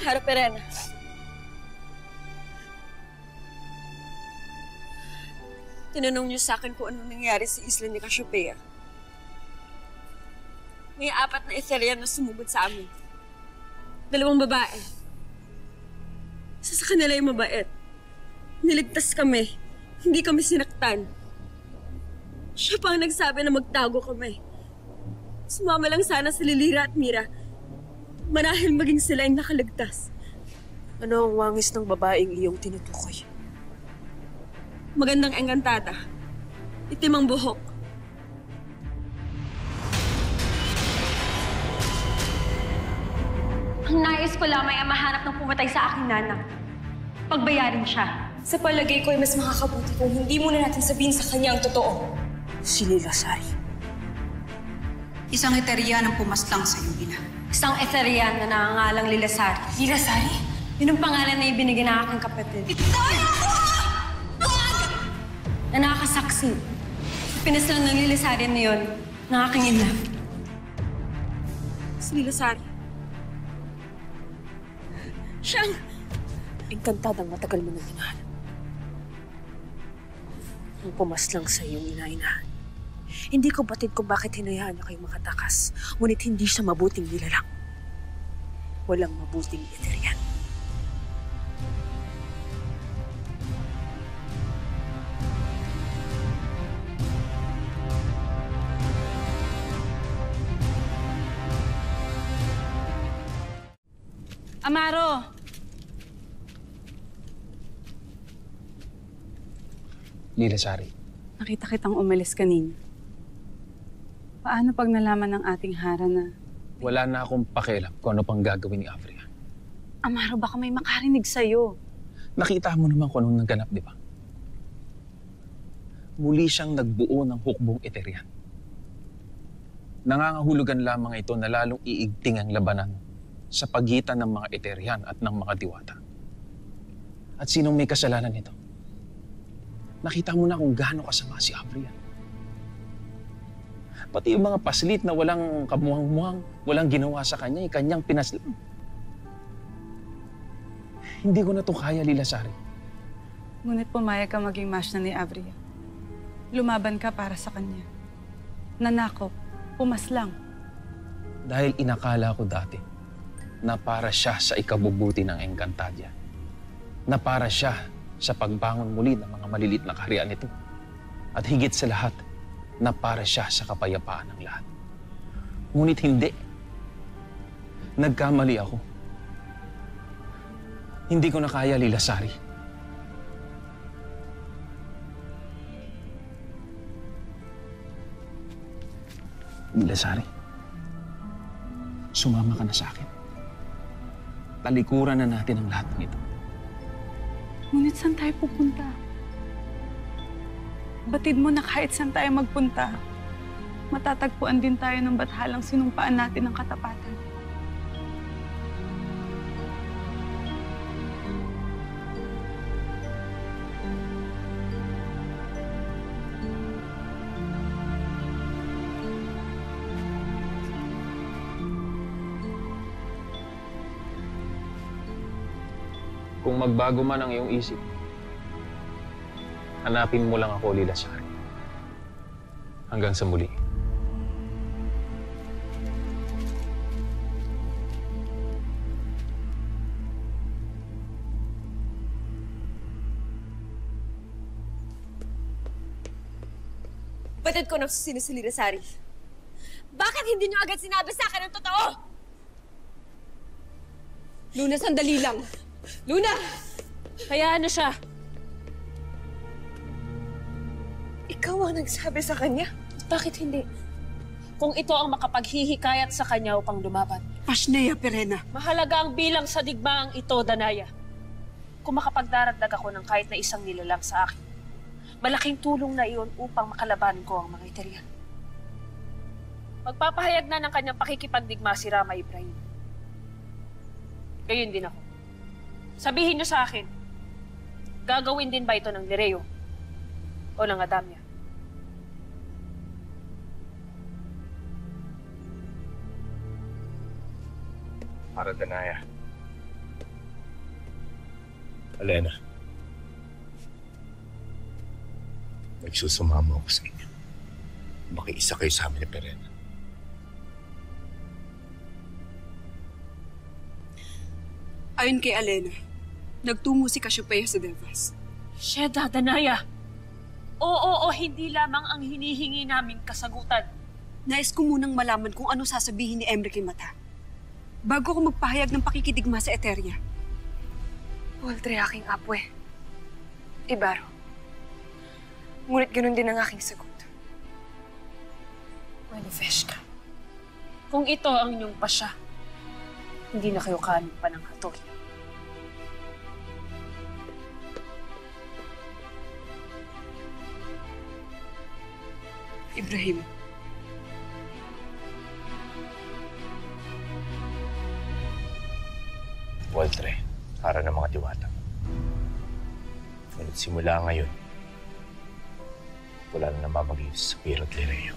Hara Perena. Tinanong niyo sa akin kung ano nangyari sa isla ni Cassiopeia. May 4 na Etherian na sumugod sa amin. 2 babae. Isa sa kanila yung mabait. Niligtas kami. Hindi kami sinaktan. Siya pa ang nagsabi na magtago kami. Sumama lang sana si Lilira at Mira. Marahil maging sila ay nakaligtas. Ano ang wangis ng babaeng iyong tinutukoy? Magandang engkantada. Itim ang buhok. Ang nais ko lamang ay mahanap ng pumatay sa aking nanak. Pagbayarin siya. Sa palagay ko ay mas makakabuti kung hindi muna natin sabihin sa kanya ang totoo. Si Lilasari. Isang Etherian ang pumaslang sa iyong ina. Isang Etherian na nangangalang Lilasari. Lilasari? Yun ang pangalan na ibinigay ng aking kapatid. Itayo ko! Na nakakasaksi. Pinaslang ng Lilasari na yun ng aking ina. Si Lilasari. Siyang... Engkantadang matagal mo nang hinahanap. Ang pumaslang sa iyong ina-inahan. Hindi ko batid kung bakit hinayaan niya kayong makatakas, ngunit hindi siya mabuting nilalang. Walang mabuting Etherian. Amaro! Lilasari. Nakita kitang umalis kanina. Paano pag nalaman ng ating hara na... Wala na akong pakialam kung ano pang gagawin ni Avria. Amaro, baka may makarinig sa'yo. Nakita mo naman kung anong naganap, di ba? Muli siyang nagbuo ng hukbong Etherian. Nangangahulugan lamang ito na lalong iigting ang labanan sa pagitan ng mga Etherian at ng mga diwata. At sinong may kasalanan nito? Nakita mo na kung gaano kasama si Avria. Pati yung mga paslit na walang kamuhang-muhang, walang ginawa sa kanya, kanyang pinaslang. Hindi ko na ito kaya, Lilasari. Ngunit pumayag ka maging masna ni Avria. Lumaban ka para sa kanya. Nanakop, pumaslang. Dahil inakala ko dati na para siya sa ikabubuti ng Encantadia. Na para siya sa pagbangon muli ng mga malilit na kaharian nito. At higit sa lahat, na para siya sa kapayapaan ng lahat. Ngunit hindi. Nagkamali ako. Hindi ko na kaya, Lilasari. Lilasari, sumama ka na sa akin. Talikuran na natin ang lahat ng ito. Ngunit saan tayo pupunta? Batid mo na kahit saan tayo magpunta, matatagpuan din tayo ng bathalang sinumpaan natin ng katapatan. Kung magbago man ang iyong isip, hanapin mo lang ako, Lilasari. Hanggang sa muli. Batid ko na sino si Lilasari. Bakit hindi niyo agad sinabi sa akin ang totoo? Luna, sandali lang. Luna! Hayaan na siya. Ikaw ang nagsabi sa kanya? Bakit hindi? Kung ito ang makapaghihikayat sa kanya upang lumaban. Pasnea Perena. Mahalaga ang bilang sa digmaang ito, Danaya. Kung makapagdaragdag ako ng kahit na isang nilalang sa akin, malaking tulong na iyon upang makalaban ko ang mga Etherian. Magpapahayag na ng kanyang pakikipagdigma si Rama Ibrahim. Gayon din ako. Sabihin niyo sa akin, gagawin din ba ito ng Lireo o ng Adamya? Para Danaya, Elena, nagsusumama ako sa inyo. Makiisa kayo sa amin ni Perena. Ayon kay Alena, nagtungo si Cassiopeia sa Devas. Sheda, Danaya! Oo, hindi lamang ang hinihingi naming kasagutan. Nais ko munang malaman kung ano sasabihin ni Emre kay Mata. Bago ako magpahayag ng pakikidigma sa Eteria. Waldre, aking apwe. Ibaro. Ngunit ganun din ang aking sagot. Manifesh ka. Kung ito ang inyong pasya, hindi na kayo kanin pa ng hatol. Ibrahim. Waldre, para ng mga diwata. Ngunit simula ngayon, wala na namamagay sa Piro at Lireo.